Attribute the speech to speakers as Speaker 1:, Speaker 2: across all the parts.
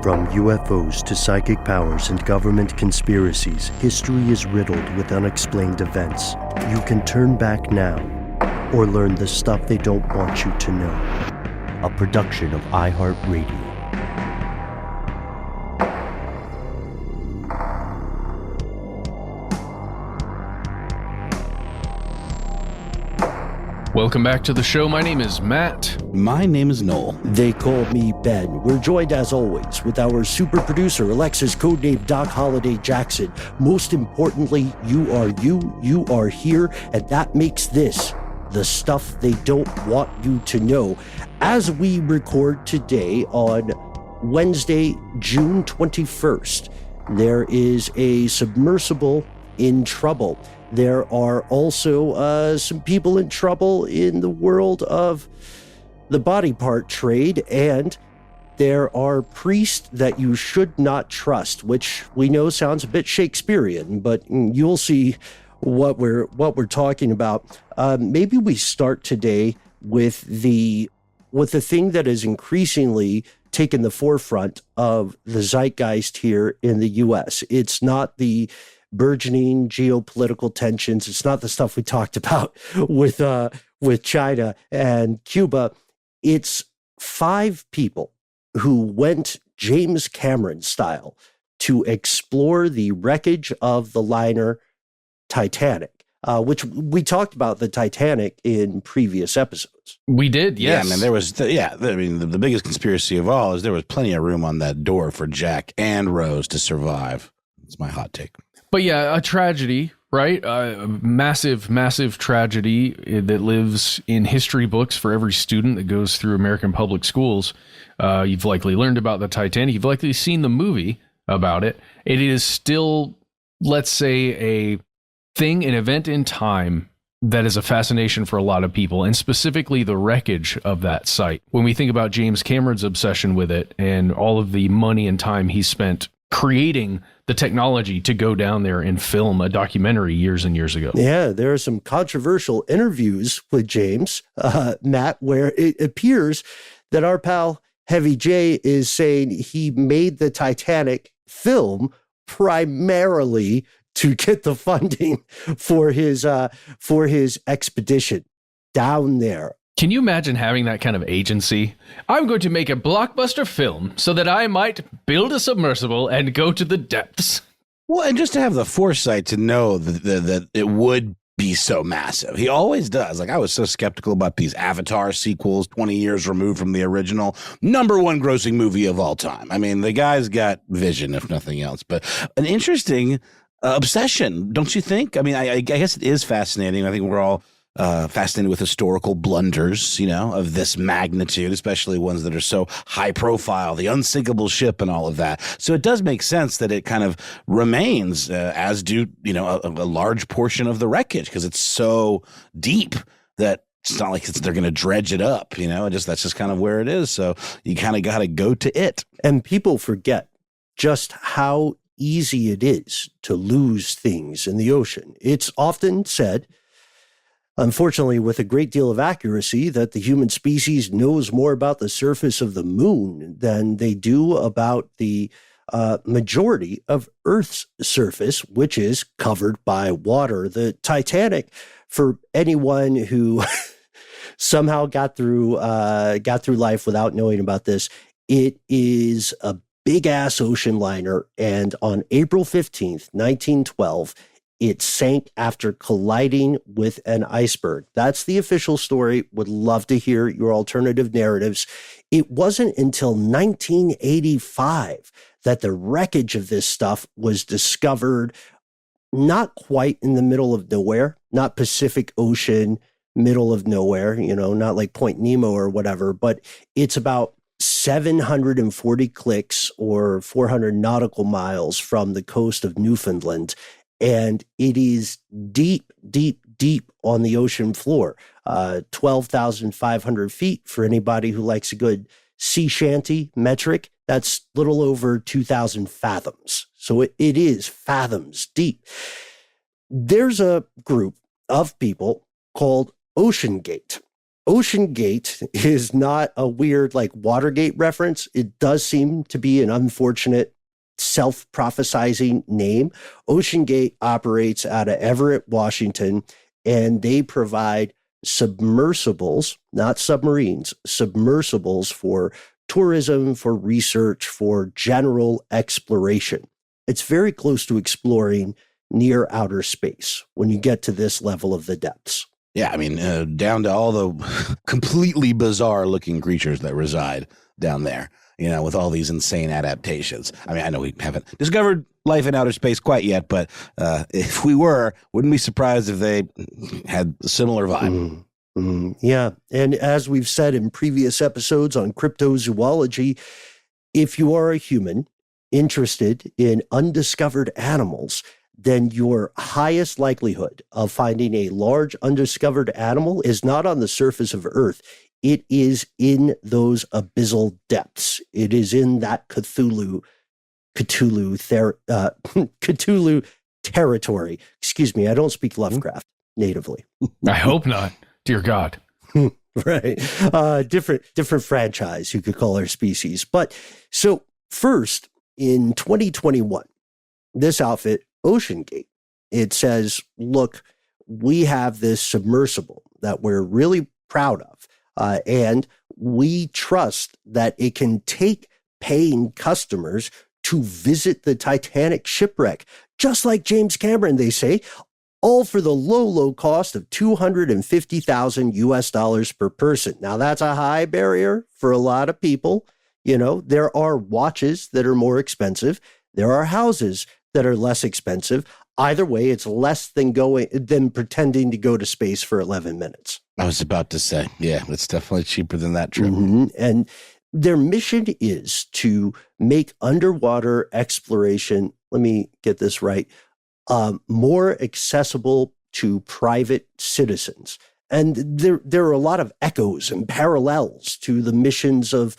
Speaker 1: From UFOs to psychic powers and government conspiracies, history is riddled with unexplained events. You can turn back now or learn the stuff they don't want you to know. A production of iHeartRadio.
Speaker 2: Welcome back to the show. My name is Matt.
Speaker 3: My name is Noel.
Speaker 4: They call me Ben. We're joined, as always, with our super producer, Alexa's codename Doc Holliday Jackson. Most importantly, you are here, and that makes this the stuff they don't want you to know. As we record today on Wednesday, June 21st, there is a submersible in trouble. There are also some people in trouble in the world of the body part trade, and there are priests that you should not trust, which we know sounds a bit Shakespearean, but you'll see what we're talking about. Maybe we start today with the thing that is increasingly taken the forefront of the zeitgeist here in the U.S. It's not the burgeoning geopolitical tensions. It's not the stuff we talked about with China and Cuba. It's 5 people who went James Cameron style to explore the wreckage of the liner Titanic, which we talked about the Titanic in previous episodes.
Speaker 2: We did, yes.
Speaker 3: Yeah, I mean, there was, the biggest conspiracy of all is there was plenty of room on that door for Jack and Rose to survive. It's my hot take.
Speaker 2: But yeah, a tragedy, right? A massive, massive tragedy that lives in history books for every student that goes through American public schools. You've likely learned about the Titanic. You've likely seen the movie about it. It is still, let's say, an event in time that is a fascination for a lot of people, and specifically the wreckage of that site. When we think about James Cameron's obsession with it and all of the money and time he spent creating the technology to go down there and film a documentary years and years ago.
Speaker 4: Yeah, there are some controversial interviews with James, Matt, where it appears that our pal Heavy J is saying he made the Titanic film primarily to get the funding for his expedition down there.
Speaker 2: Can you imagine having that kind of agency? I'm going to make a blockbuster film so that I might build a submersible and go to the depths.
Speaker 3: Well, and just to have the foresight to know that it would be so massive. He always does. Like, I was so skeptical about these Avatar sequels 20 years removed from the original. #1 grossing movie of all time. I mean, the guy's got vision, if nothing else. But an interesting obsession, don't you think? I mean, I guess it is fascinating. I think we're all fascinated with historical blunders, of this magnitude, especially ones that are so high profile, the unsinkable ship and all of that. So it does make sense that it kind of remains, as do, a large portion of the wreckage, because it's so deep that it's not like they're going to dredge it up, that's just kind of where it is. So you kind of got to go to it.
Speaker 4: And people forget just how easy it is to lose things in the ocean. It's often said, unfortunately, with a great deal of accuracy, that the human species knows more about the surface of the moon than they do about the majority of Earth's surface, which is covered by water. The Titanic, for anyone who somehow got through life without knowing about this, it is a big-ass ocean liner, and on April 15th, 1912, it sank after colliding with an iceberg. That's the official story. Would love to hear your alternative narratives. It wasn't until 1985 that the wreckage of this stuff was discovered, not quite in the middle of nowhere, not Pacific Ocean, middle of nowhere, not like Point Nemo or whatever, but it's about 740 clicks or 400 nautical miles from the coast of Newfoundland. And it is deep, deep, deep on the ocean floor, 12,500 feet for anybody who likes a good sea shanty metric. That's little over 2,000 fathoms. So it is fathoms deep. There's a group of people called OceanGate. Ocean Gate is not a weird like Watergate reference. It does seem to be an unfortunate self-prophesizing name. Ocean Gate operates out of Everett, Washington, and they provide submersibles, not submarines, submersibles for tourism, for research, for general exploration. It's very close to exploring near outer space when you get to this level of the depths.
Speaker 3: Yeah, I mean, down to all the completely bizarre looking creatures that reside down there, you know, with all these insane adaptations. I mean, I know we haven't discovered life in outer space quite yet, but if we were, wouldn't be surprised if they had a similar vibe.
Speaker 4: Yeah. And as we've said in previous episodes on cryptozoology, if you are a human interested in undiscovered animals, then your highest likelihood of finding a large undiscovered animal is not on the surface of Earth. It is in those abyssal depths. It is in that Cthulhu territory. Excuse me, I don't speak Lovecraft natively.
Speaker 2: I hope not. Dear God.
Speaker 4: Right. Different franchise, you could call our species. But so first, in 2021, this outfit, Ocean Gate, it says, look, we have this submersible that we're really proud of, and we trust that it can take paying customers to visit the Titanic shipwreck, just like James Cameron, they say, all for the low cost of $250,000 US per person. Now, that's a high barrier for a lot of people. You know, there are watches that are more expensive. There are houses that are less expensive. Either way, it's less than pretending to go to space for 11 minutes.
Speaker 3: I was about to say, yeah, it's definitely cheaper than that trip.
Speaker 4: And their mission is to make underwater exploration, let me get this right, more accessible to private citizens. And there are a lot of echoes and parallels to the missions of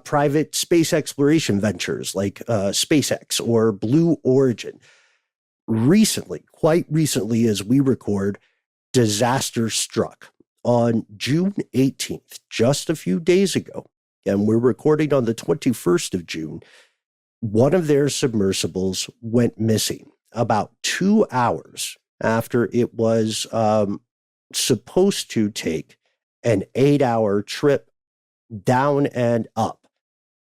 Speaker 4: private space exploration ventures like SpaceX or Blue Origin. Quite recently, as we record, disaster struck on June 18th, just a few days ago. And we're recording on the 21st of June. One of their submersibles went missing about 2 hours after it was supposed to take an 8-hour trip down and up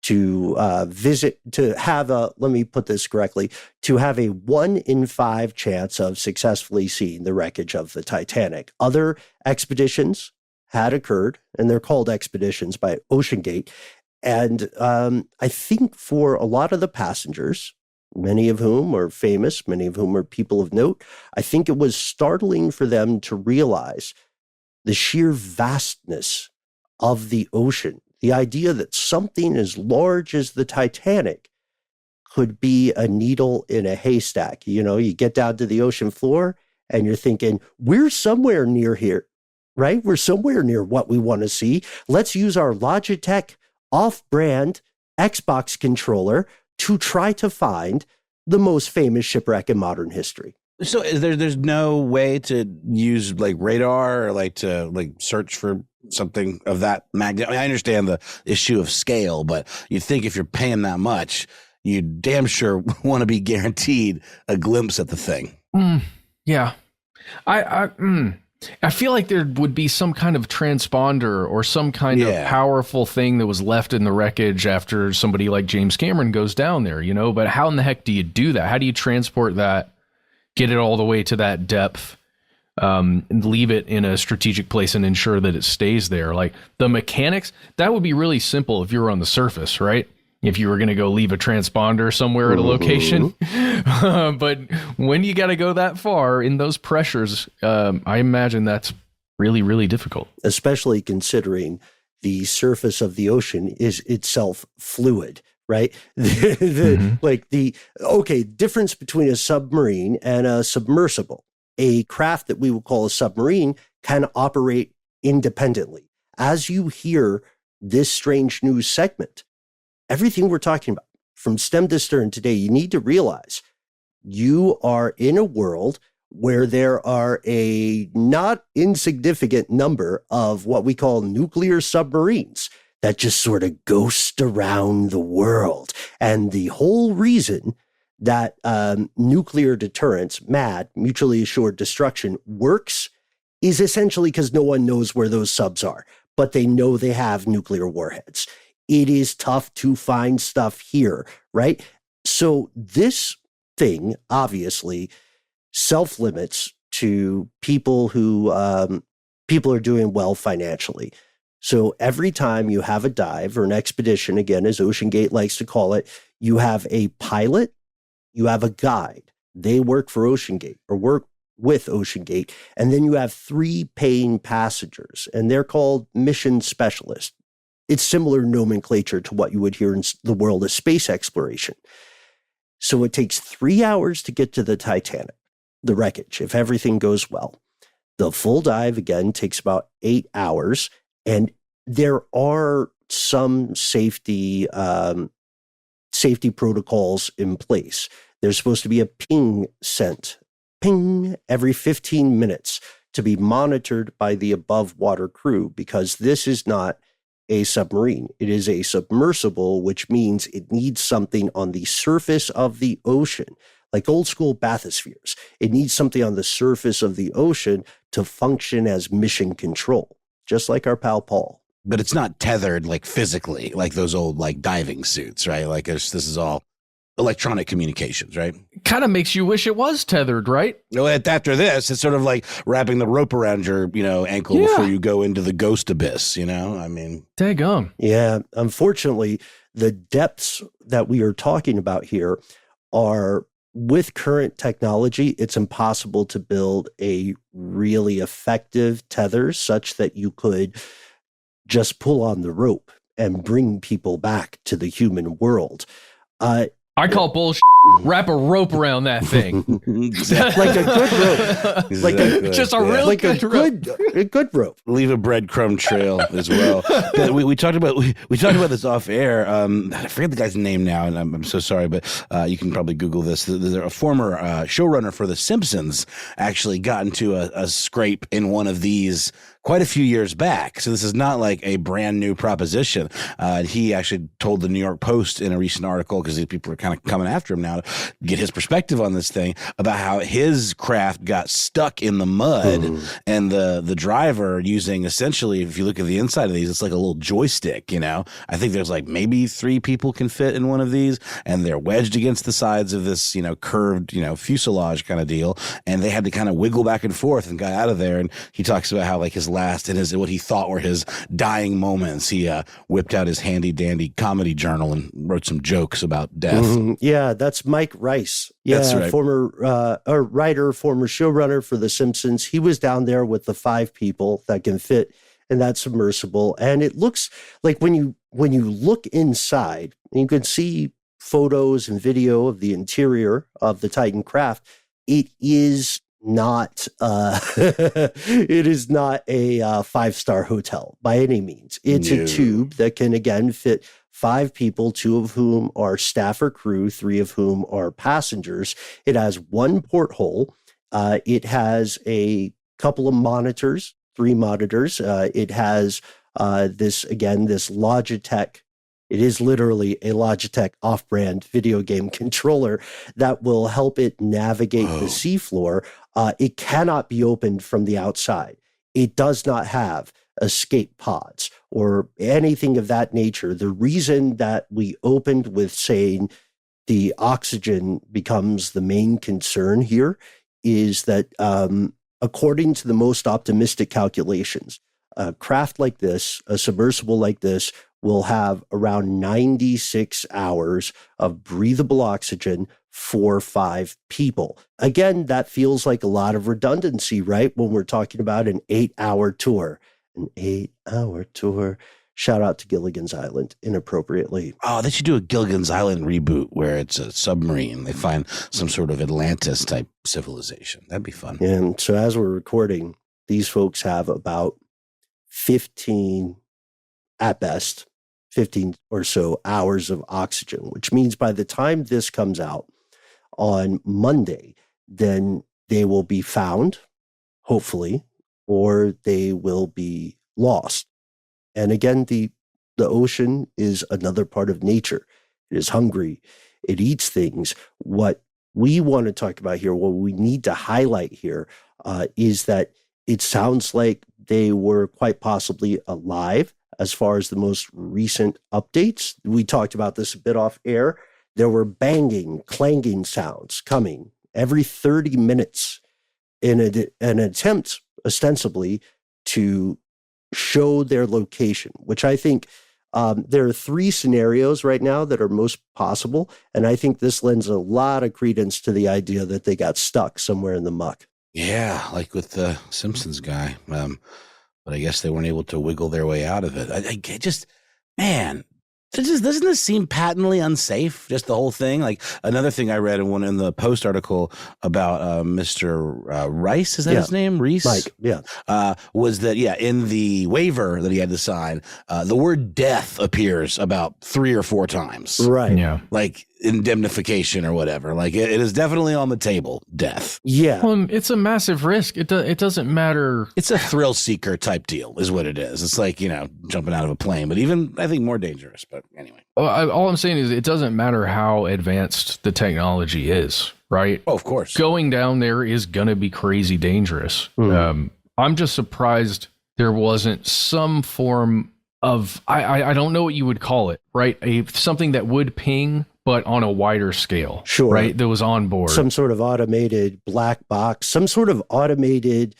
Speaker 4: to let me put this correctly, to have a 1 in 5 chance of successfully seeing the wreckage of the Titanic. Other expeditions had occurred, and they're called expeditions by Ocean Gate. And I think for a lot of the passengers, many of whom are famous, many of whom are people of note, I think it was startling for them to realize the sheer vastness of the ocean. The idea that something as large as the Titanic could be a needle in a haystack. You know, you get down to the ocean floor and you're thinking, we're somewhere near here, right? We're somewhere near what we want to see. Let's use our Logitech off-brand Xbox controller to try to find the most famous shipwreck in modern history.
Speaker 3: So there's no way to use like radar or like to like search for something of that magnitude. I mean, I understand the issue of scale, but you'd think if you're paying that much, you damn sure want to be guaranteed a glimpse at the thing.
Speaker 2: Yeah. I feel like there would be some kind of transponder or some kind of powerful thing that was left in the wreckage after somebody like James Cameron goes down there, you know, but how in the heck do you do that? How do you transport that, get it all the way to that depth, and leave it in a strategic place and ensure that it stays there? Like the mechanics, that would be really simple if you were on the surface, right? If you were going to go leave a transponder somewhere at a location. But when you got to go that far in those pressures, I imagine that's really, really difficult.
Speaker 4: Especially considering the surface of the ocean is itself fluid, right? Difference between a submarine and a submersible. A craft that we would call a submarine can operate independently. As you hear this strange news segment, everything we're talking about from stem to stern today, you need to realize you are in a world where there are a not insignificant number of what we call nuclear submarines that just sort of ghost around the world. And the whole reason that nuclear deterrence, MAD, mutually assured destruction, works is essentially because no one knows where those subs are, but they know they have nuclear warheads. It is tough to find stuff here, right? So this thing obviously self-limits to people who people are doing well financially. So every time you have a dive or an expedition, again, as OceanGate likes to call it, you have a pilot, you have a guide. They work for OceanGate or work with OceanGate. And then you have 3 paying passengers, and they're called mission specialists. It's similar nomenclature to what you would hear in the world of space exploration. So it takes 3 hours to get to the Titanic, the wreckage, if everything goes well. The full dive, again, takes about 8 hours. And there are some safety protocols in place. There's supposed to be a ping sent, ping, every 15 minutes to be monitored by the above water crew, because this is not a submarine. It is a submersible, which means it needs something on the surface of the ocean, like old school bathyspheres. It needs something on the surface of the ocean to function as mission control, just like our pal Paul.
Speaker 3: But it's not tethered like physically, like those old like diving suits, right? Like this is all electronic communications, right?
Speaker 2: Kind of makes you wish it was tethered, right?
Speaker 3: Well, after this, it's sort of like wrapping the rope around your, ankle before you go into the ghost abyss, I mean.
Speaker 2: Daggum.
Speaker 4: Yeah. Unfortunately, the depths that we are talking about here are, with current technology, it's impossible to build a really effective tether such that you could just pull on the rope and bring people back to the human world.
Speaker 2: I call bullshit. Wrap a rope around that thing.
Speaker 4: Like a good rope.
Speaker 3: Exactly.
Speaker 2: Just a really good rope.
Speaker 4: A good rope.
Speaker 3: Leave a breadcrumb trail as well. But we talked about this off air. I forget the guy's name now, and I'm so sorry, but you can probably Google this. A former showrunner for The Simpsons actually got into a scrape in one of these quite a few years back. So this is not like a brand new proposition. He actually told the New York Post in a recent article, because these people are kind of coming after him now to get his perspective on this thing, about how his craft got stuck in the mud and the driver using, essentially, if you look at the inside of these, it's like a little joystick, I think there's like maybe 3 people can fit in one of these, and they're wedged against the sides of this, curved, fuselage kind of deal. And they had to kind of wiggle back and forth and got out of there. And he talks about how like his last and what he thought were his dying moments, he whipped out his handy dandy comedy journal and wrote some jokes about death.
Speaker 4: Yeah, that's Mike Rice. Yeah,
Speaker 3: that's right.
Speaker 4: Former writer, former showrunner for The Simpsons. He was down there with the 5 people that can fit in that submersible. And it looks like when you look inside, and you can see photos and video of the interior of the Titan craft, it is not it is not a 5-star hotel by any means. It's a tube that can again fit 5 people, 2 of whom are staff or crew, 3 of whom are passengers. It has 1 porthole. It has a couple of monitors, 3 monitors. It has this Logitech. It is literally a Logitech off-brand video game controller that will help it navigate the seafloor. It cannot be opened from the outside. It does not have escape pods or anything of that nature. The reason that we opened with saying the oxygen becomes the main concern here is that according to the most optimistic calculations, a craft like this, a submersible like this, will have around 96 hours of breathable oxygen for 5 people. Again, that feels like a lot of redundancy, right? When we're talking about an 8-hour tour. An 8-hour tour. Shout out to Gilligan's Island, inappropriately.
Speaker 3: Oh, they should do a Gilligan's Island reboot where it's a submarine. They find some sort of Atlantis-type civilization. That'd be fun.
Speaker 4: And so as we're recording, these folks have about 15, at best, 15 or so hours of oxygen, which means by the time this comes out on Monday, then they will be found, hopefully, or they will be lost. And again, the ocean is another part of nature. It is hungry. It eats things. What we want to talk about here, what we need to highlight here, is that it sounds like they were quite possibly alive as far as the most recent updates. We talked about this a bit off air. There were banging, clanging sounds coming every 30 minutes in an attempt, ostensibly, to show their location, which I think there are three scenarios right now that are most possible. And I think this lends a lot of credence to the idea that they got stuck somewhere in the muck.
Speaker 3: Yeah, like with the Simpsons guy. But I guess they weren't able to wiggle their way out of it. I just, man, doesn't this seem patently unsafe? Just the whole thing. Like another thing I read in the Post article about Mr. Rice, is that his name? Reese?
Speaker 4: Mike, yeah.
Speaker 3: Was that, in the waiver that he had to sign, the word death appears about 3 or 4 times.
Speaker 4: Right.
Speaker 2: Yeah.
Speaker 3: Like indemnification or whatever. Like it is definitely on the table. Death.
Speaker 4: Yeah.
Speaker 2: It's a massive risk. It doesn't matter.
Speaker 3: It's a thrill seeker type deal is what it is. It's like, jumping out of a plane, but even I think more dangerous. But anyway.
Speaker 2: All I'm saying is it doesn't matter how advanced the technology is, right?
Speaker 3: Oh, of course.
Speaker 2: Going down there is going to be crazy dangerous. I'm just surprised there wasn't some form of, I don't know what you would call it, right? Something that would ping, but on a wider scale.
Speaker 4: Sure.
Speaker 2: Right? That was on board.
Speaker 4: Some sort of automated black box, some sort of automated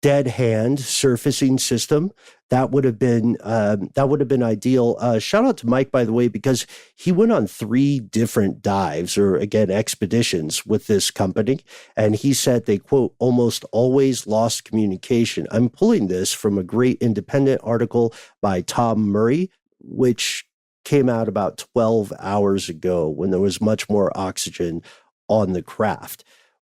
Speaker 4: dead hand surfacing system. That would have been ideal. Shout out to Mike, by the way, because he went on 3 different dives or again expeditions with this company, and he said they, quote, almost always lost communication. I'm pulling this from a great independent article by Tom Murray, which came out about 12 hours ago when there was much more oxygen on the craft.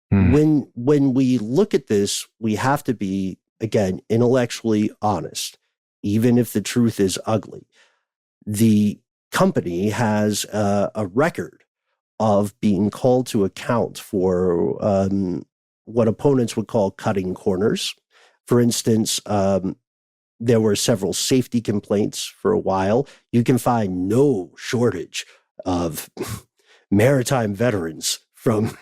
Speaker 4: When we look at this, we have to be, again, intellectually honest, even if the truth is ugly. The company has a record of being called to account for what opponents would call cutting corners. For instance, there were several safety complaints for a while. You can find no shortage of maritime veterans from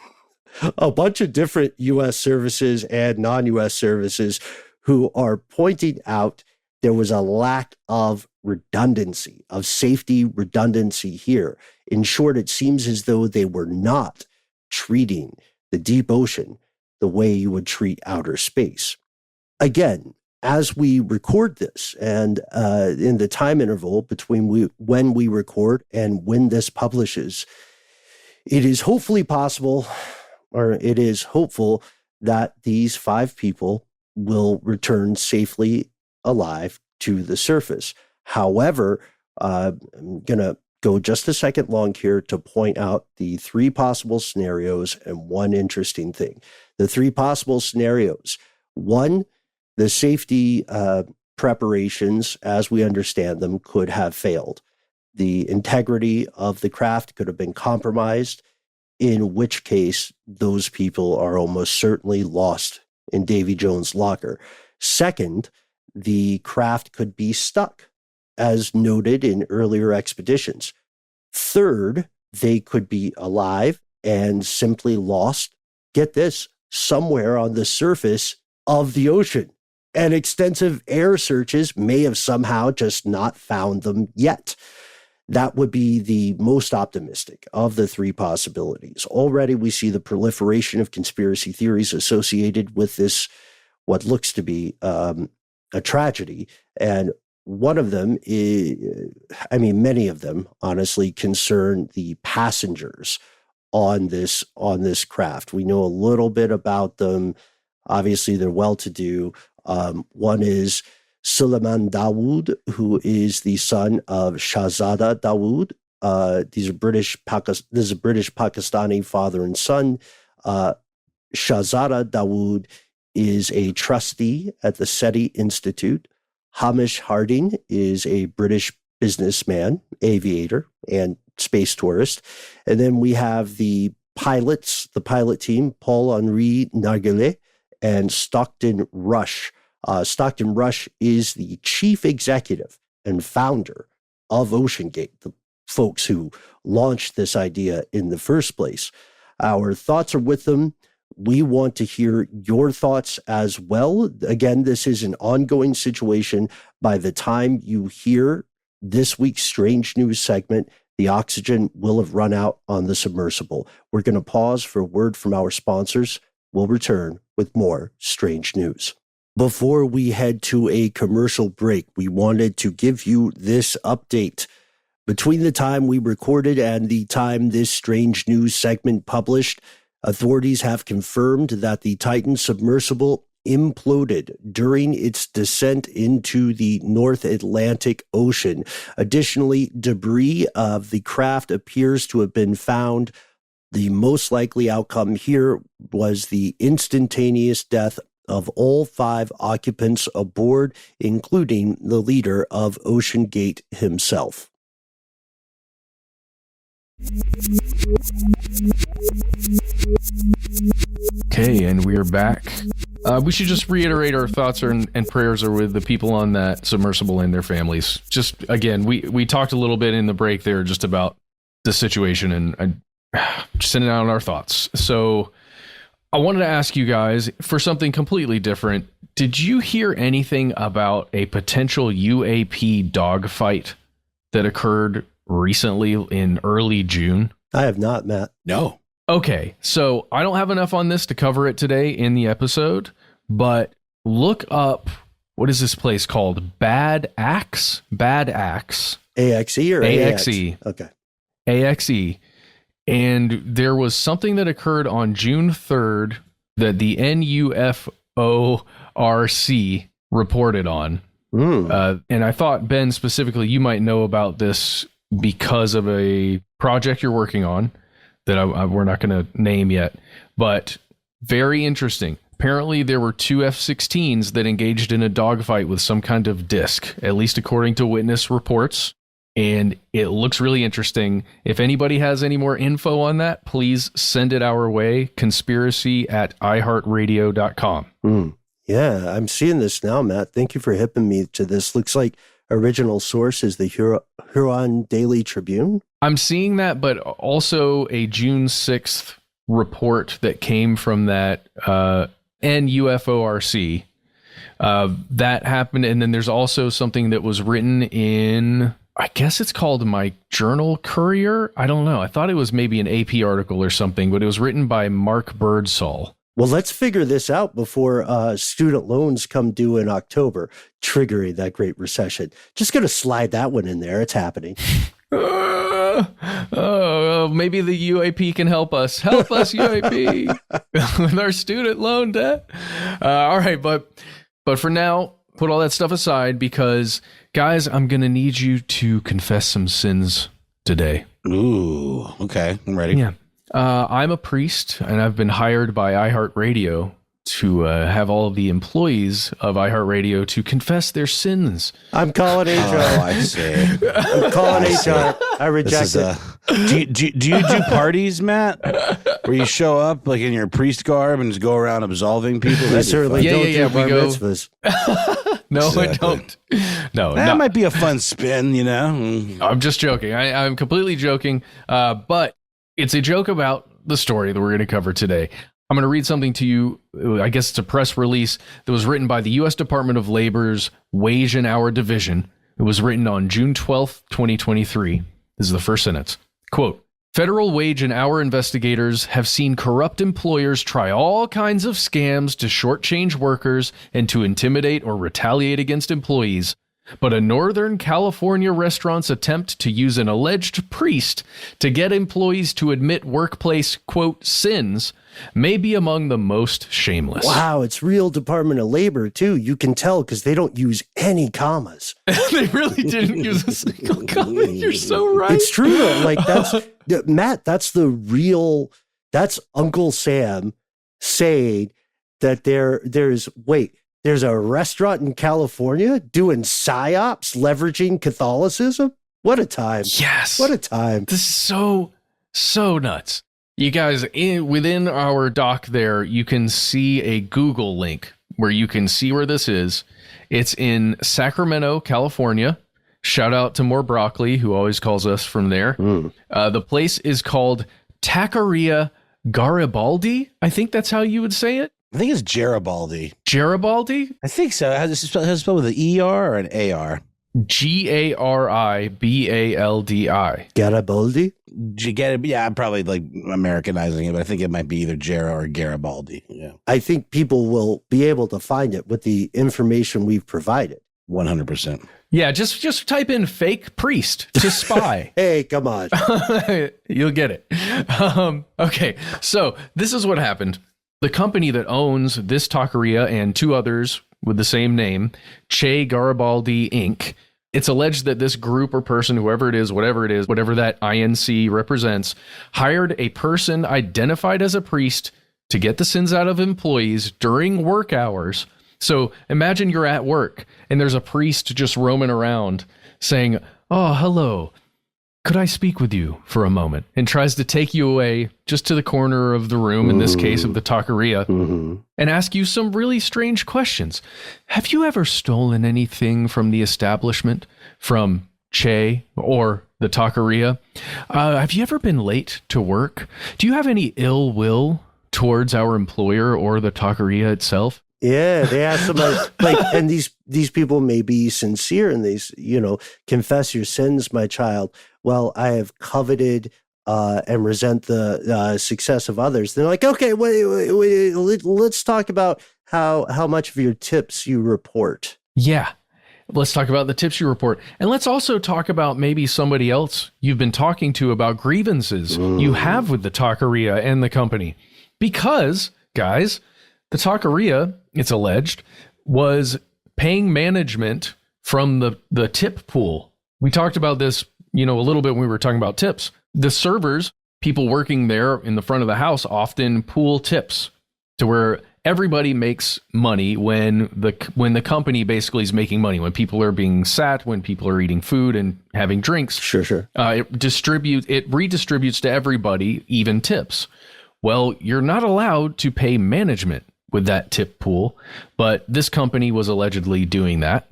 Speaker 4: a bunch of different U.S. services and non-U.S. services who are pointing out there was a lack of redundancy, of safety redundancy here. In short, it seems as though they were not treating the deep ocean the way you would treat outer space. Again, as we record this and in the time interval between when we record and when this publishes, it is hopefully possible, or it is hopeful, that these 5 people will return safely alive to the surface. However, I'm going to go just a second long here to point out the 3 possible scenarios and one interesting thing. The 3 possible scenarios. 1, the safety preparations, as we understand them, could have failed. The integrity of the craft could have been compromised, in which case those people are almost certainly lost in Davy Jones' locker. Second, the craft could be stuck, as noted in earlier expeditions. Third, they could be alive and simply lost, get this, somewhere on the surface of the ocean. And extensive air searches may have somehow just not found them yet. That would be the most optimistic of the 3 possibilities. Already we see the proliferation of conspiracy theories associated with this, what looks to be a tragedy. And one of them is, many of them, honestly, concern the passengers on this craft. We know a little bit about them. Obviously, they're well-to-do. One is Suleiman Dawood, who is the son of Shahzada Dawood. This is a British Pakistani father and son. Shahzada Dawood is a trustee at the SETI Institute. Hamish Harding is a British businessman, aviator, and space tourist. And then we have the pilots, the pilot team, Paul-Henri Nargelet and Stockton Rush. Stockton Rush is the chief executive and founder of OceanGate, the folks who launched this idea in the first place. Our thoughts are with them. We want to hear your thoughts as well. Again, this is an ongoing situation. By the time you hear this week's Strange News segment, the oxygen will have run out on the submersible. We're going to pause for a word from our sponsors. We'll return with more Strange News. Before we head to a commercial break, we wanted to give you this update. Between the time we recorded and the time this Strange News segment published, authorities have confirmed that the Titan submersible imploded during its descent into the North Atlantic Ocean. Additionally, debris of the craft appears to have been found. The most likely outcome here was the instantaneous death of all 5 occupants aboard, including the leader of OceanGate himself.
Speaker 2: Okay, and we're back. We should just reiterate our thoughts and prayers are with the people on that submersible and their families. Just, again, we talked a little bit in the break there just about the situation and just sending out our thoughts. So I wanted to ask you guys for something completely different. Did you hear anything about a potential UAP dogfight that occurred recently in early June?
Speaker 4: I have not, Matt.
Speaker 3: No.
Speaker 2: Okay, so I don't have enough on this to cover it today in the episode, but look up, what is this place called? Bad Axe? Bad Axe.
Speaker 4: AXE or
Speaker 2: AXE.
Speaker 4: AX? Okay.
Speaker 2: AXE. And there was something that occurred on June 3rd that the NUFORC reported on. And I thought, Ben, specifically, you might know about this because of a project you're working on that we're not going to name yet, but very interesting. Apparently, there were 2 F-16s that engaged in a dogfight with some kind of disc, at least according to witness reports. And it looks really interesting. If anybody has any more info on that, please send it our way. conspiracy@iHeartRadio.com.
Speaker 4: Yeah, I'm seeing this now, Matt. Thank you for hipping me to this. Looks like original source is the Huron Daily Tribune.
Speaker 2: I'm seeing that, but also a June 6th report that came from that NUFORC. That happened, and then there's also something that was written in, I guess it's called My Journal Courier. I don't know. I thought it was maybe an AP article or something, but it was written by Mark Birdsall.
Speaker 4: Well, let's figure this out before student loans come due in October, triggering that Great Recession. Just going to slide that one in there. It's happening.
Speaker 2: Maybe the UAP can help us. Help us, UAP, with our student loan debt. All right, but for now, put all that stuff aside because, guys, I'm going to need you to confess some sins today.
Speaker 3: Ooh, okay. I'm ready.
Speaker 2: Yeah. I'm a priest, and I've been hired by iHeartRadio to have all of the employees of iHeartRadio to confess their sins.
Speaker 4: I'm calling HR.
Speaker 3: Oh, I see.
Speaker 4: I'm calling HR. I reject it.
Speaker 3: Do you do parties, Matt? Where you show up like in your priest garb and just go around absolving people?
Speaker 4: I certainly don't do bar
Speaker 2: we go.
Speaker 4: mitzvahs.
Speaker 2: No, exactly. I don't. No,
Speaker 3: that might be a fun spin, you know?
Speaker 2: I'm just joking. I'm completely joking. But it's a joke about the story that we're going to cover today. I'm going to read something to you. I guess it's a press release that was written by the U.S. Department of Labor's Wage and Hour Division. It was written on June 12th, 2023. This is the first sentence. Quote, federal wage and hour investigators have seen corrupt employers try all kinds of scams to shortchange workers and to intimidate or retaliate against employees. But a Northern California restaurant's attempt to use an alleged priest to get employees to admit workplace, quote, sins may be among the most shameless.
Speaker 4: Wow, it's real Department of Labor, too. You can tell because they don't use any commas.
Speaker 2: They really didn't use a single comma. You're so right.
Speaker 4: It's true, though. Like, that's, Matt, that's that's Uncle Sam saying that there's a restaurant in California doing psyops, leveraging Catholicism. What a time.
Speaker 2: Yes.
Speaker 4: What a time.
Speaker 2: This is so nuts. You guys, within our doc there, you can see a Google link where you can see where this is. It's in Sacramento, California. Shout out to More Broccoli, who always calls us from there. The place is called Taqueria Garibaldi. I think that's how you would say it.
Speaker 3: I think it's Garibaldi.
Speaker 2: Garibaldi?
Speaker 3: I think so. Has it spelled with an ER or an AR?
Speaker 2: Garibaldi.
Speaker 4: Garibaldi?
Speaker 3: Yeah, I'm probably like Americanizing it, but I think it might be either Jera or Garibaldi. Yeah,
Speaker 4: I think people will be able to find it with the information we've provided.
Speaker 3: 100%.
Speaker 2: Yeah, just type in fake priest to spy.
Speaker 4: Hey, come on.
Speaker 2: You'll get it. Okay, so this is what happened. The company that owns this taqueria and two others with the same name, Che Garibaldi Inc., it's alleged that this group or person, whoever it is, whatever that INC represents, hired a person identified as a priest to get the sins out of employees during work hours. So imagine you're at work and there's a priest just roaming around saying, "Oh, hello. Could I speak with you for a moment?" and tries to take you away just to the corner of the room, in this case of the taqueria, and ask you some really strange questions. Have you ever stolen anything from the establishment, from Che or the taqueria? Have you ever been late to work? Do you have any ill will towards our employer or the taqueria itself?
Speaker 4: Yeah, they ask them and these people may be sincere and these, confess your sins, my child. Well, I have coveted and resent the success of others. They're like, okay, wait, let's talk about how much of your tips you report.
Speaker 2: Yeah. Let's talk about the tips you report. And let's also talk about maybe somebody else you've been talking to about grievances you have with the taqueria and the company. Because, guys, the taqueria, it's alleged, was paying management from the tip pool. We talked about this, a little bit when we were talking about tips. The servers, people working there in the front of the house, often pool tips to where everybody makes money when the company basically is making money, when people are being sat, when people are eating food and having drinks.
Speaker 4: Sure.
Speaker 2: It redistributes to everybody even tips. Well, you're not allowed to pay management with that tip pool, but this company was allegedly doing that.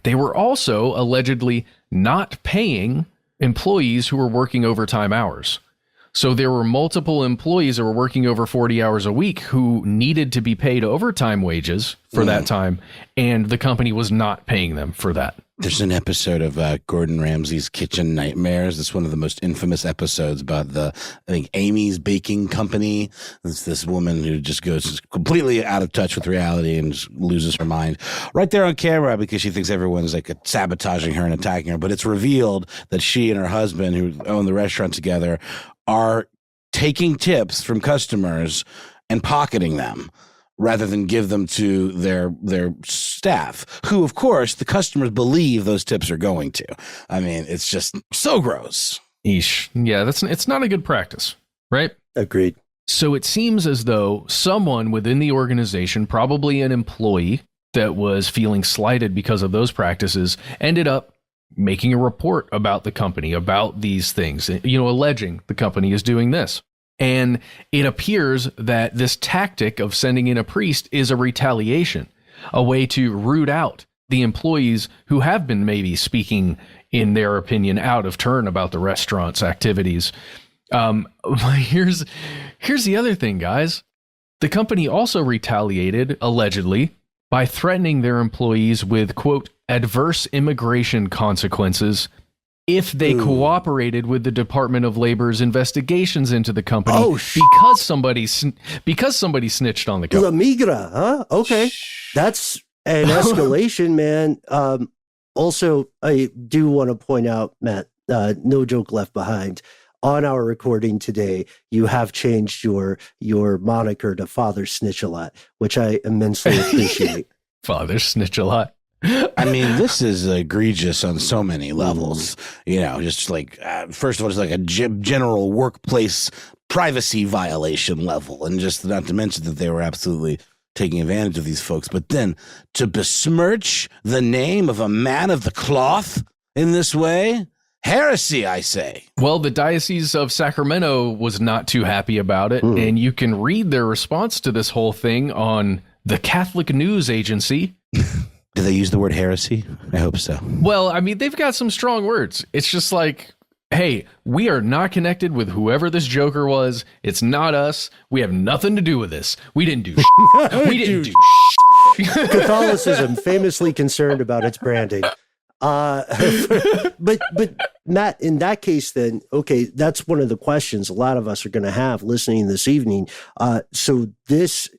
Speaker 2: They were also allegedly not paying employees who were working overtime hours. So there were multiple employees that were working over 40 hours a week who needed to be paid overtime wages for that time, and the company was not paying them for that.
Speaker 3: There's an episode of Gordon Ramsay's Kitchen Nightmares. It's one of the most infamous episodes about I think Amy's Baking Company. It's this woman who just goes completely out of touch with reality and just loses her mind right there on camera because she thinks everyone's like sabotaging her and attacking her. But it's revealed that she and her husband, who own the restaurant together, are taking tips from customers and pocketing them rather than give them to their staff, who, of course, the customers believe those tips are going to. I mean, it's just so gross.
Speaker 2: Eesh. Yeah, it's not a good practice, right?
Speaker 4: Agreed.
Speaker 2: So it seems as though someone within the organization, probably an employee that was feeling slighted because of those practices, ended up making a report about the company, about these things, alleging the company is doing this. And it appears that this tactic of sending in a priest is a retaliation, a way to root out the employees who have been maybe speaking, in their opinion, out of turn about the restaurant's activities. Here's the other thing, guys. The company also retaliated, allegedly, by threatening their employees with, quote, adverse immigration consequences if they cooperated with the Department of Labor's investigations into the company because somebody snitched on the company.
Speaker 4: La Migra, huh? Okay. That's an escalation, man. Also, I do want to point out, Matt, no joke left behind. On our recording today, you have changed your moniker to Father Snitch a Lot, which I immensely appreciate.
Speaker 2: Father Snitch a Lot.
Speaker 3: I mean, this is egregious on so many levels. Just like, first of all, it's like a general workplace privacy violation level. And just not to mention that they were absolutely taking advantage of these folks. But then to besmirch the name of a man of the cloth in this way, Heresy, I say.
Speaker 2: Well, the Diocese of Sacramento was not too happy about it, and you can read their response to this whole thing on the Catholic News Agency.
Speaker 3: Do they use the word heresy? I hope so.
Speaker 2: Well, I mean, they've got some strong words. It's just like, hey, we are not connected with whoever this Joker was. It's not us. We have nothing to do with this. We didn't do shit. We didn't do shit.
Speaker 4: Catholicism famously concerned about its branding. But Matt, in that case, then, okay, that's one of the questions a lot of us are going to have listening this evening. So this,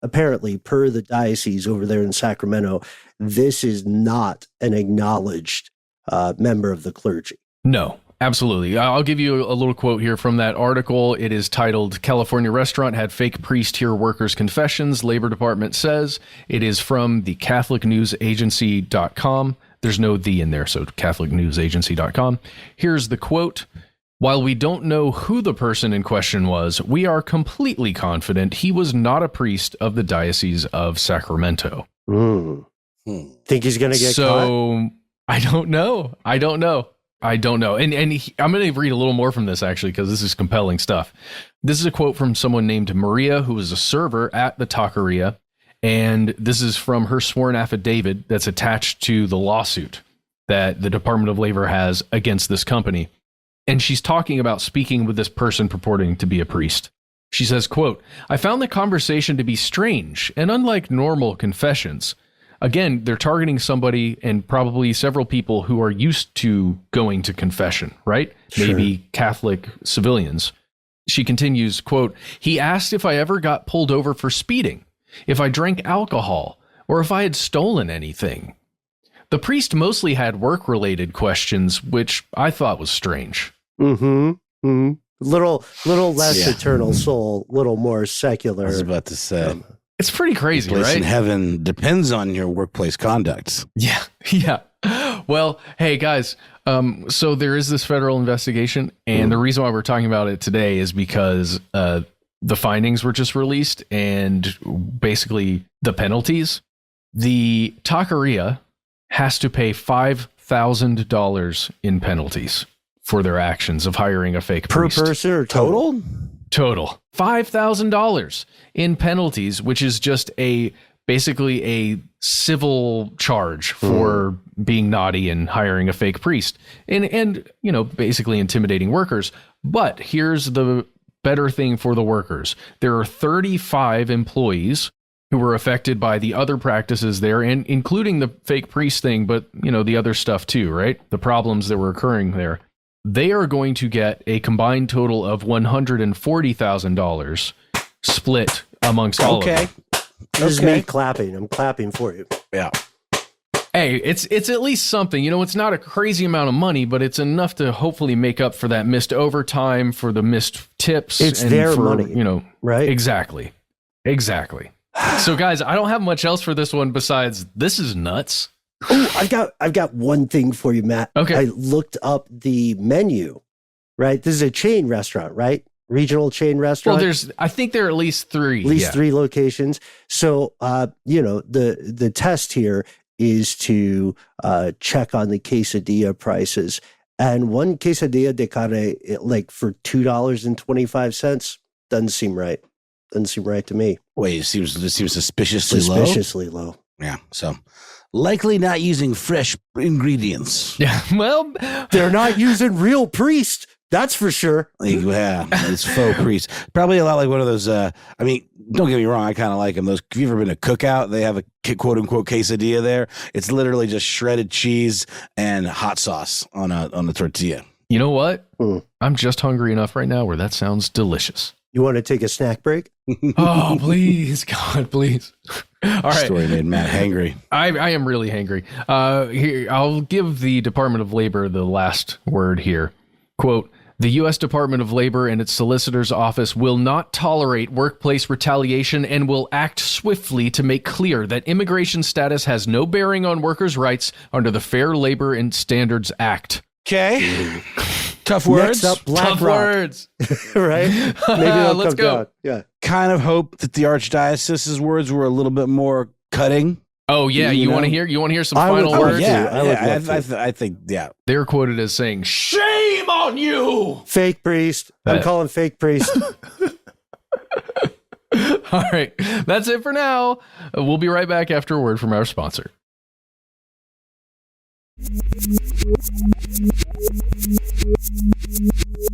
Speaker 4: apparently, per the diocese over there in Sacramento, this is not an acknowledged member of the clergy.
Speaker 2: No, absolutely. I'll give you a little quote here from that article. It is titled, California Restaurant Had Fake Priest Hear Workers' Confessions, Labor Department Says. It is from the CatholicNewsAgency.com. There's no "the" in there, so CatholicNewsAgency.com. Here's the quote. While we don't know who the person in question was, we are completely confident he was not a priest of the Diocese of Sacramento.
Speaker 4: Think he's going to get caught?
Speaker 2: I don't know. And I'm going to read a little more from this, actually, because this is compelling stuff. This is a quote from someone named Maria, who was a server at the taqueria. And this is from her sworn affidavit that's attached to the lawsuit that the Department of Labor has against this company. And she's talking about speaking with this person purporting to be a priest. She says, quote, I found the conversation to be strange and unlike normal confessions. Again, they're targeting somebody and probably several people who are used to going to confession, right?
Speaker 4: Sure.
Speaker 2: Maybe Catholic civilians. She continues, quote, he asked if I ever got pulled over for speeding, if I drank alcohol, or if I had stolen anything. The priest mostly had work-related questions, which I thought was strange.
Speaker 4: Little less eternal soul, little more secular.
Speaker 3: I was about to say.
Speaker 2: It's pretty crazy,
Speaker 3: place
Speaker 2: right?
Speaker 3: in heaven depends on your workplace conduct.
Speaker 2: Yeah. Well, hey, guys, so there is this federal investigation, and the reason why we're talking about it today is because the findings were just released, and basically the penalties. The taqueria has to pay $5,000 in penalties for their actions of hiring a fake priest.
Speaker 4: Per person or total?
Speaker 2: Total. $5,000 in penalties, which is just basically a civil charge for being naughty and hiring a fake priest and basically intimidating workers. But here's the better thing for the workers. There are 35 employees who were affected by the other practices there, and including the fake priest thing, but the other stuff too, right? The problems that were occurring there. They are going to get a combined total of $140,000 split amongst all of them.
Speaker 4: This is me clapping. I'm clapping for you.
Speaker 3: Yeah.
Speaker 2: Hey, it's at least something. It's not a crazy amount of money, but it's enough to hopefully make up for that missed overtime, for the missed tips.
Speaker 4: It's
Speaker 2: and
Speaker 4: their
Speaker 2: for,
Speaker 4: money, right?
Speaker 2: Exactly. So, guys, I don't have much else for this one besides this is nuts.
Speaker 4: Oh, I've got one thing for you, Matt.
Speaker 2: Okay.
Speaker 4: I looked up the menu, right? This is a chain restaurant, right? Regional chain restaurant.
Speaker 2: Well, I think there are at least three.
Speaker 4: At least three locations. So, the test here is to check on the quesadilla prices. And one quesadilla de carne, for $2.25, doesn't seem right. Doesn't seem right to me.
Speaker 3: Wait, it seems suspiciously
Speaker 4: low.
Speaker 3: Yeah, so likely not using fresh ingredients.
Speaker 2: Yeah, well,
Speaker 4: they're not using real priest. That's for sure.
Speaker 3: Yeah, it's faux priest. Probably a lot like one of those. Don't get me wrong. I kind of like them. Have you ever been to Cookout? They have a quote unquote quesadilla there. It's literally just shredded cheese and hot sauce on a tortilla.
Speaker 2: You know what? I'm just hungry enough right now where that sounds delicious.
Speaker 4: You want to take a snack break?
Speaker 2: Oh, please, God, please. All right.
Speaker 3: Story made Matt hangry.
Speaker 2: I am really hangry. Here, I'll give the Department of Labor the last word here. Quote, the U.S. Department of Labor and its solicitor's office will not tolerate workplace retaliation and will act swiftly to make clear that immigration status has no bearing on workers' rights under the Fair Labor and Standards Act.
Speaker 3: Okay. Tough words.
Speaker 4: Next up, Black
Speaker 2: Tough
Speaker 4: Rock.
Speaker 2: words.
Speaker 4: Right? Maybe they'll
Speaker 2: Let's
Speaker 4: come
Speaker 2: go.
Speaker 4: down. Yeah.
Speaker 3: Kind of hope that the Archdiocese's words were a little bit more cutting
Speaker 2: Oh yeah, you want to hear? You want to hear some
Speaker 4: I would
Speaker 2: final
Speaker 4: love
Speaker 2: words?
Speaker 4: to. I would love to.
Speaker 3: I think, yeah.
Speaker 2: They're quoted as saying, "Shame on you!"
Speaker 4: Fake priest. I'm calling fake priest.
Speaker 2: All right, that's it for now. We'll be right back after a word from our sponsor.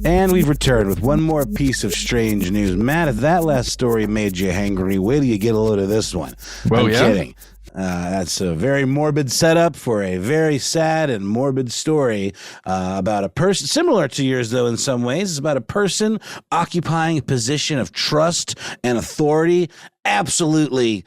Speaker 3: And we've returned with one more piece of strange news. Matt, if that last story made you hangry, wait till you get a load of this one.
Speaker 2: Well,
Speaker 3: I'm
Speaker 2: yeah.
Speaker 3: kidding. That's a very morbid setup for a very sad and morbid story about a person, similar to yours, though, in some ways. It's about a person occupying a position of trust and authority, absolutely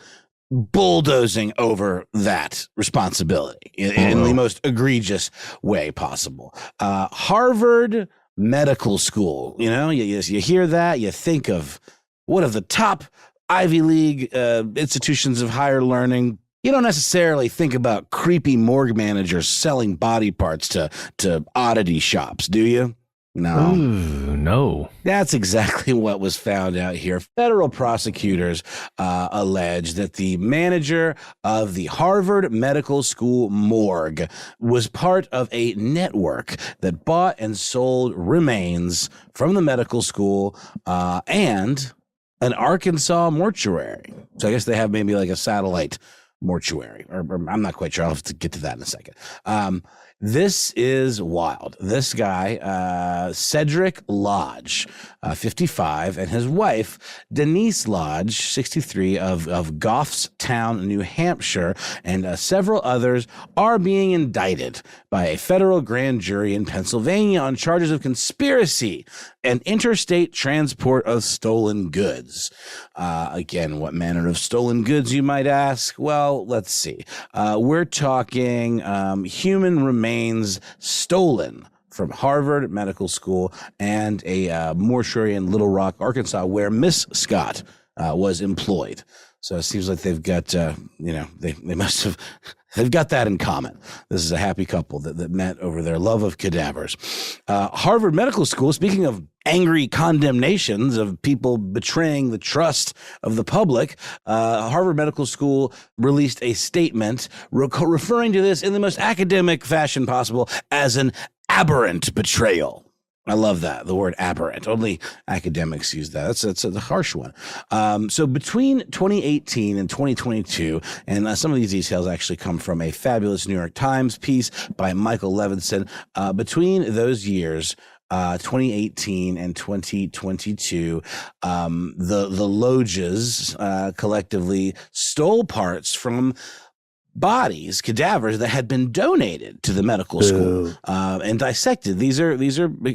Speaker 3: bulldozing over that responsibility in the most egregious way possible. Harvard Medical School, you know, you hear that, you think of one of the top Ivy League institutions of higher learning. You don't necessarily think about creepy morgue managers selling body parts to oddity shops, do you? No.
Speaker 2: Ooh, no.
Speaker 3: That's exactly what was found out here. Federal prosecutors allege that the manager of the Harvard Medical School morgue was part of a network that bought and sold remains from the medical school and an Arkansas mortuary. So I guess they have maybe like a satellite mortuary, or I'm not quite sure. I'll have to get to that in a second. This is wild. This guy, Cedric Lodge, 55, and his wife, Denise Lodge, 63, of Goffstown, New Hampshire, and several others are being indicted by a federal grand jury in Pennsylvania on charges of conspiracy and interstate transport of stolen goods. Again, what manner of stolen goods, you might ask? Well, let's see. We're talking human remains stolen from Harvard Medical School and a mortuary in Little Rock, Arkansas, where Miss Scott was employed. So it seems like they've got, they must have, they've got that in common. This is a happy couple that met over their love of cadavers. Harvard Medical School, speaking of angry condemnations of people betraying the trust of the public, Harvard Medical School released a statement referring to this in the most academic fashion possible as an aberrant betrayal. I love that, the word aberrant. Only academics use that. That's a harsh one. So between 2018 and 2022, and some of these details actually come from a fabulous New York Times piece by Michael Levinson. Between those years, 2018 and 2022, the Lodges collectively stole parts from bodies, cadavers that had been donated to the medical school and dissected. These are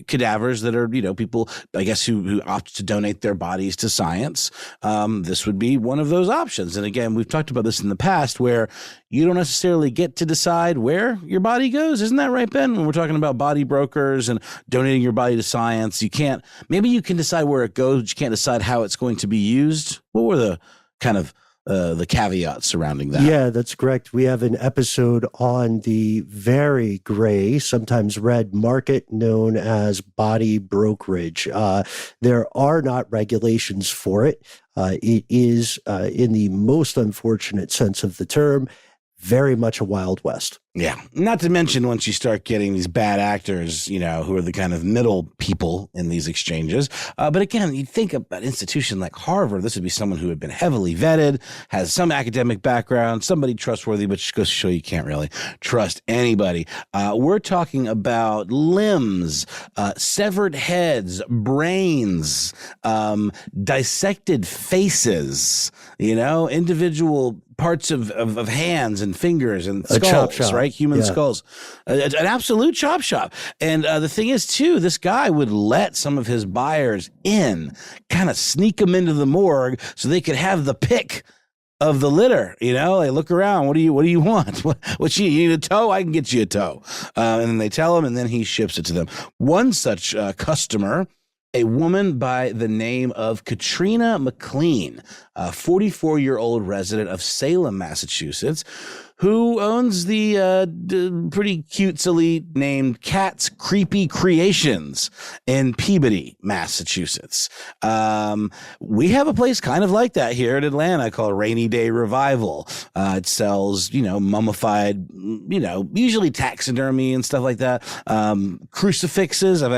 Speaker 3: cadavers that are, people, I guess, who opt to donate their bodies to science. This would be one of those options. And again, we've talked about this in the past where you don't necessarily get to decide where your body goes. Isn't that right, Ben? When we're talking about body brokers and donating your body to science, maybe you can decide where it goes, but you can't decide how it's going to be used. What were the kind of the caveats surrounding that?
Speaker 4: Yeah, that's correct. We have an episode on the very gray, sometimes red market known as body brokerage. There are not regulations for it. It is, in the most unfortunate sense of the term, very much a Wild West.
Speaker 3: Yeah. Not to mention once you start getting these bad actors, who are the kind of middle people in these exchanges. But again, you think about an institution like Harvard, this would be someone who had been heavily vetted, has some academic background, somebody trustworthy, but just goes to show you can't really trust anybody. We're talking about limbs, severed heads, brains, dissected faces, individual parts of hands and fingers and skulls,
Speaker 4: chop shop.
Speaker 3: right? Human skulls. An absolute chop shop. And the thing is, too, this guy would let some of his buyers in, kind of sneak them into the morgue so they could have the pick of the litter. They look around. What do you want? What you need a toe? I can get you a toe. And then they tell him, and then he ships it to them. One such customer, a woman by the name of Katrina McLean, a 44-year-old resident of Salem, Massachusetts, who owns the pretty cutesily named Cat's Creepy Creations in Peabody, Massachusetts. We have a place kind of like that here in Atlanta called Rainy Day Revival. It sells, mummified, usually taxidermy and stuff like that. Crucifixes. I've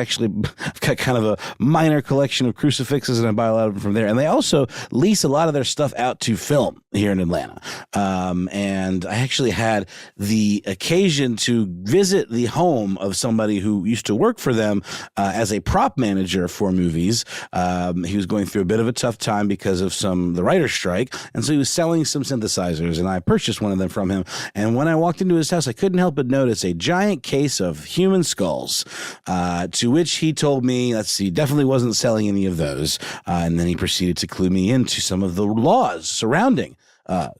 Speaker 3: got kind of a minor collection of crucifixes, and I buy a lot of them from there. And they also lease a lot of their stuff out to film here in Atlanta. And I actually had the occasion to visit the home of somebody who used to work for them as a prop manager for movies. He was going through a bit of a tough time because of the writer's strike, and so he was selling some synthesizers, and I purchased one of them from him. And when I walked into his house, I couldn't help but notice a giant case of human skulls, to which he told me, he definitely wasn't selling any of those. And then he proceeded to clue me into some of the laws surrounding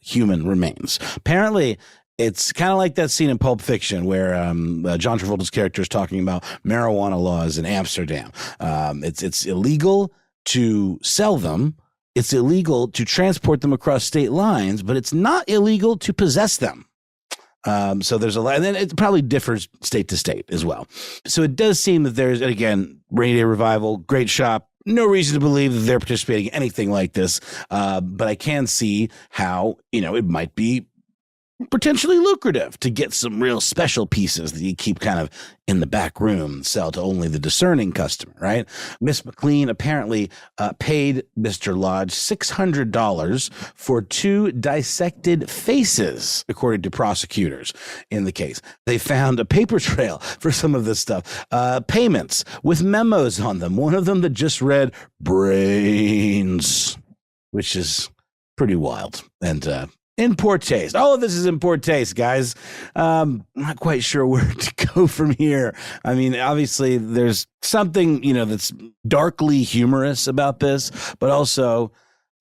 Speaker 3: human remains. Apparently, it's kind of like that scene in Pulp Fiction where John Travolta's character is talking about marijuana laws in Amsterdam. It's illegal to sell them. It's illegal to transport them across state lines, but it's not illegal to possess them. So there's a lot, and then it probably differs state to state as well. So it does seem that there's, and again, Rainy Day Revival, great shop. No reason to believe that they're participating in anything like this. But I can see how, it might be potentially lucrative to get some real special pieces that you keep kind of in the back room and sell to only the discerning customer, right? Miss McLean apparently paid Mr. Lodge $600 for 2 dissected faces, according to prosecutors in the case. They found a paper trail for some of this stuff, payments with memos on them. One of them that just read brains, which is pretty wild. And in poor taste. All of this is in poor taste, guys. I'm not quite sure where to go from here. I mean, obviously, there's something, that's darkly humorous about this, but also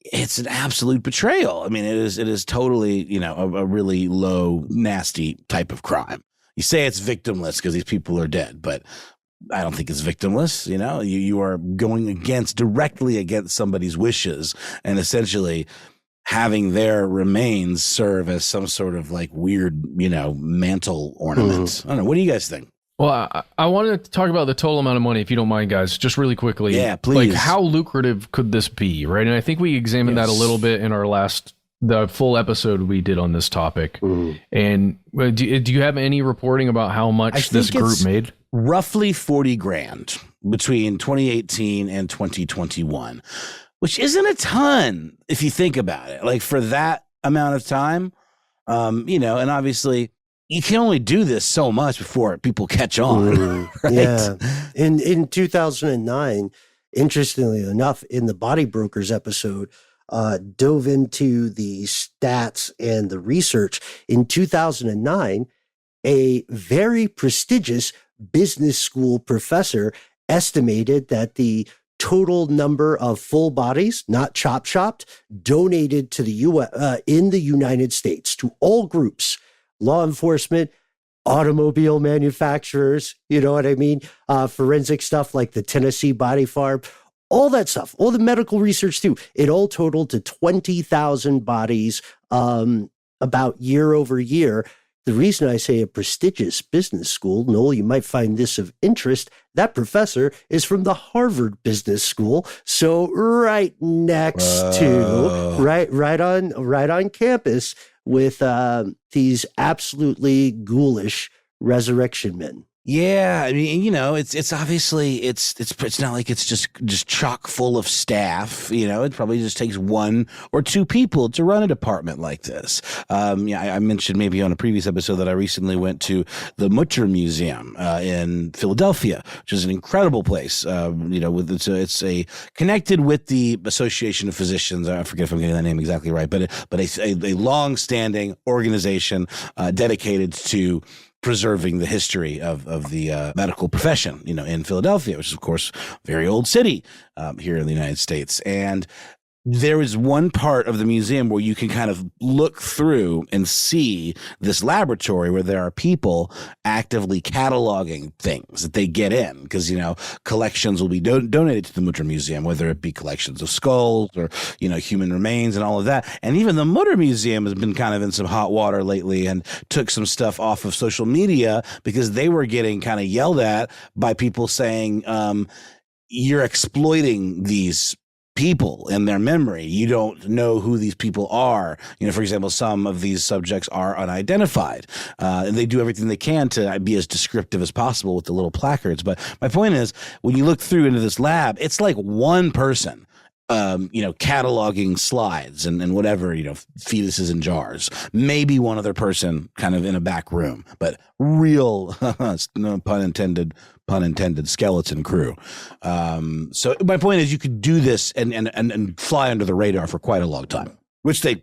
Speaker 3: it's an absolute betrayal. I mean, it is totally, a really low, nasty type of crime. You say it's victimless because these people are dead, but I don't think it's victimless. You are going directly against somebody's wishes and essentially having their remains serve as some sort of like weird, mantle ornament. I don't know. What do you guys think?
Speaker 2: Well, I wanted to talk about the total amount of money, if you don't mind, guys, just really quickly.
Speaker 3: Yeah, please.
Speaker 2: Like, how lucrative could this be, right? And I think we examined that a little bit in the full episode we did on this topic. And do you have any reporting about how much this group made?
Speaker 3: Roughly 40 grand between 2018 and 2021. Which isn't a ton if you think about it. Like for that amount of time, and obviously you can only do this so much before people catch on. Right?
Speaker 4: Yeah. In 2009, interestingly enough, in the Body Brokers episode, dove into the stats and the research. In 2009, a very prestigious business school professor estimated that the total number of full bodies, not chop-shopped, donated to the in the United States to all groups, law enforcement, automobile manufacturers, you know what I mean? Forensic stuff like the Tennessee Body Farm, all that stuff, all the medical research too. It all totaled to 20,000 bodies about year over year. The reason I say a prestigious business school, Noel, you might find this of interest. That professor is from the Harvard Business School, so right next to, right on campus with these absolutely ghoulish resurrection men.
Speaker 3: Yeah, I mean, it's obviously it's not like it's just chock full of staff. It probably just takes 1 or 2 people to run a department like this. I mentioned maybe on a previous episode that I recently went to the Mutter Museum in Philadelphia, which is an incredible place. It's connected with the Association of Physicians. I forget if I'm getting that name exactly right, but a long-standing organization dedicated to preserving the history of the medical profession, in Philadelphia, which is, of course, a very old city here in the United States. And there is one part of the museum where you can kind of look through and see this laboratory where there are people actively cataloging things that they get in, because, collections will be donated to the Mutter Museum, whether it be collections of skulls or, human remains and all of that. And even the Mutter Museum has been kind of in some hot water lately and took some stuff off of social media because they were getting kind of yelled at by people saying, you're exploiting these people and their memory. You don't know who these people are. For example, some of these subjects are unidentified, and they do everything they can to be as descriptive as possible with the little placards. But my point is, when you look through into this lab, it's like one person cataloging slides and whatever, fetuses in jars, maybe one other person kind of in a back room, but real, no pun intended, skeleton crew. So my point is, you could do this and fly under the radar for quite a long time, which they,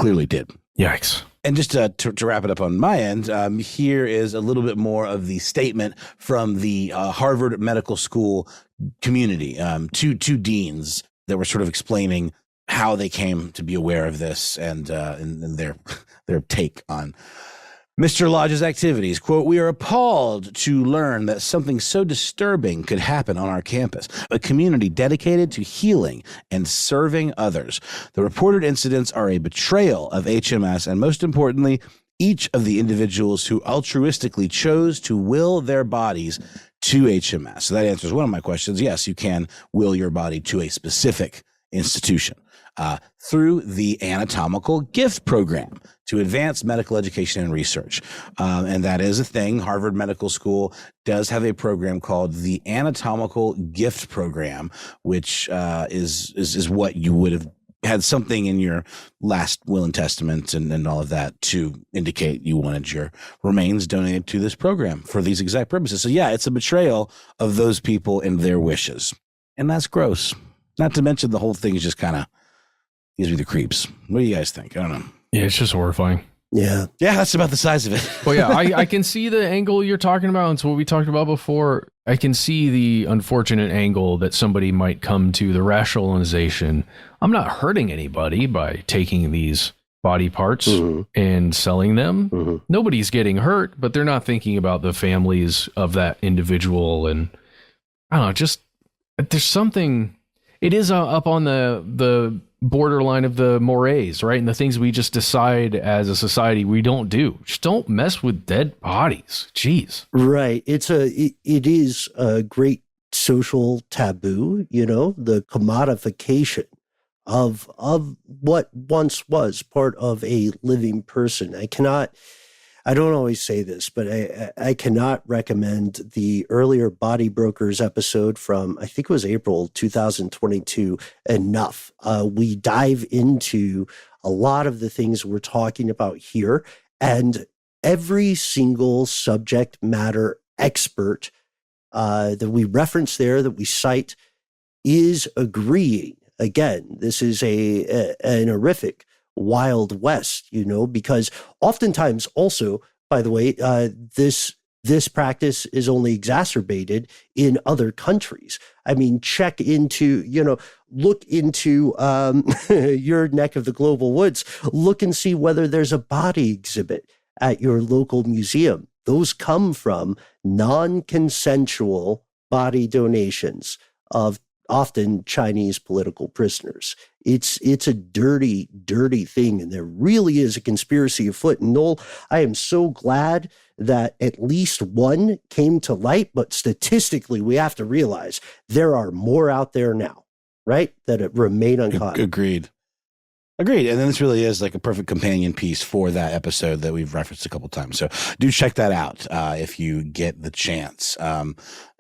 Speaker 3: clearly did.
Speaker 2: Yikes.
Speaker 3: And just to wrap it up on my end, here is a little bit more of the statement from the Harvard Medical School community, two deans that were sort of explaining how they came to be aware of this and their take on Mr. Lodge's activities. Quote, "We are appalled to learn that something so disturbing could happen on our campus, a community dedicated to healing and serving others. The reported incidents are a betrayal of HMS, and most importantly, each of the individuals who altruistically chose to will their bodies to HMS." So that answers one of my questions. Yes, you can will your body to a specific institution through the anatomical gift program to advance medical education and research. And that is a thing. Harvard Medical School does have a program called the Anatomical Gift Program, which is what you would have had something in your last will and testament and all of that to indicate you wanted your remains donated to this program for these exact purposes. So yeah, it's a betrayal of those people and their wishes. And that's gross. Not to mention the whole thing is just kind of gives me the creeps. What do you guys think? I don't know.
Speaker 2: Yeah, it's just horrifying.
Speaker 3: Yeah, that's about the size of it.
Speaker 2: Well, yeah, I can see the angle you're talking about. And so what we talked about before, I can see the unfortunate angle that somebody might come to the rationalization. I'm not hurting anybody by taking these body parts and selling them. Nobody's getting hurt, but they're not thinking about the families of that individual. And I don't know, just there's something, it is up on the borderline of the mores, right? And the things we just decide as a society we don't do. Just don't mess with dead bodies. Jeez.
Speaker 4: Right. It is a great social taboo, the commodification of what once was part of a living person. I don't always say this, but I cannot recommend the earlier Body Brokers episode from, I think it was April 2022, enough. We dive into a lot of the things we're talking about here, and every single subject matter expert that we reference there, that we cite, is agreeing. Again, this is an horrific Wild West, because oftentimes also, by the way, this practice is only exacerbated in other countries. I mean, look into your neck of the global woods, look and see whether there's a body exhibit at your local museum. Those come from non-consensual body donations of often Chinese political prisoners. It's a dirty, dirty thing, and there really is a conspiracy afoot. And Noel, I am so glad that at least one came to light, but statistically, we have to realize there are more out there now, right? That remain uncaught.
Speaker 3: Agreed. And then this really is like a perfect companion piece for that episode that we've referenced a couple times. So do check that out if you get the chance.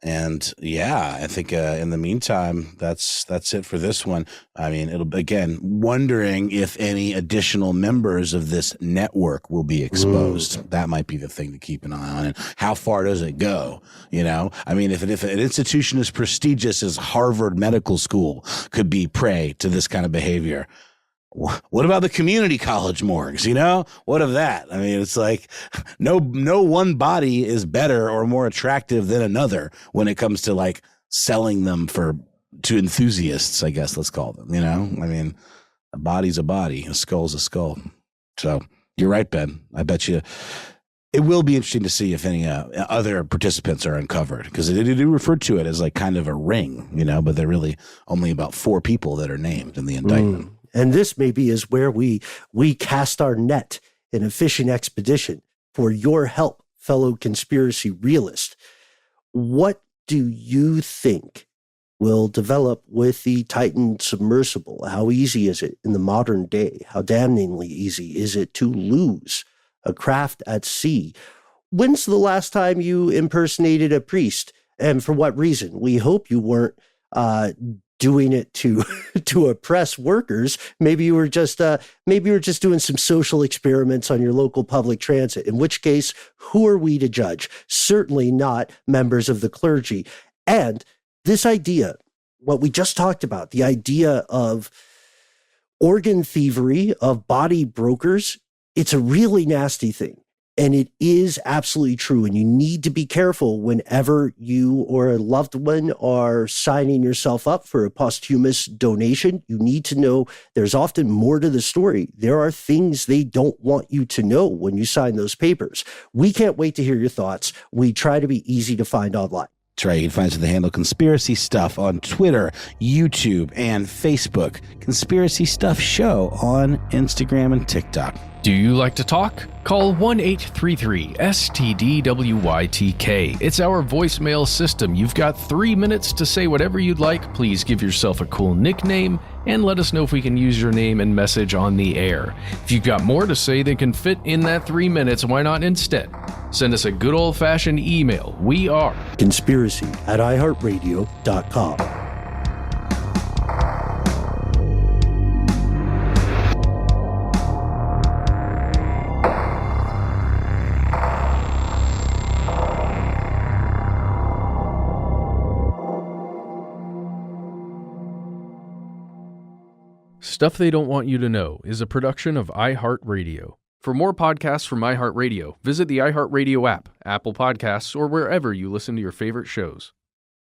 Speaker 3: And yeah, I think in the meantime, that's it for this one. I mean, it'll again wondering if any additional members of this network will be exposed. That might be the thing to keep an eye on. And how far does it go? I mean, if an institution as prestigious as Harvard Medical School could be prey to this kind of behavior, what about the community college morgues? What of that? I mean, it's like no one body is better or more attractive than another when it comes to like selling them for to enthusiasts, I guess, let's call them, I mean, a body's a body, a skull's a skull. So you're right, Ben. I bet you it will be interesting to see if any other participants are uncovered, because they do refer to it as like kind of a ring, but they're really only about 4 people that are named in the indictment.
Speaker 4: And this maybe is where we cast our net in a fishing expedition for your help, fellow conspiracy realist. What do you think will develop with the Titan submersible? How easy is it in the modern day? How damningly easy is it to lose a craft at sea? When's the last time you impersonated a priest, and for what reason? We hope you weren't doing it to oppress workers. Maybe you were just doing some social experiments on your local public transit. In which case, who are we to judge? Certainly not members of the clergy. And this idea, what we just talked about, the idea of organ thievery, of body brokers, it's a really nasty thing. And it is absolutely true. And you need to be careful whenever you or a loved one are signing yourself up for a posthumous donation. You need to know there's often more to the story. There are things they don't want you to know when you sign those papers. We can't wait to hear your thoughts. We try to be easy to find online.
Speaker 3: That's right. You can find us at the handle Conspiracy Stuff on Twitter, YouTube, and Facebook. Conspiracy Stuff Show on Instagram and TikTok.
Speaker 2: Do you like to talk? Call 1-833-STDWYTK. It's our voicemail system. You've got 3 minutes to say whatever you'd like. Please give yourself a cool nickname and let us know if we can use your name and message on the air. If you've got more to say than can fit in that 3 minutes, why not instead send us a good old-fashioned email? We are
Speaker 4: conspiracy@iHeartRadio.com.
Speaker 2: Stuff They Don't Want You to Know is a production of iHeartRadio. For more podcasts from iHeartRadio, visit the iHeartRadio app, Apple Podcasts, or wherever you listen to your favorite shows.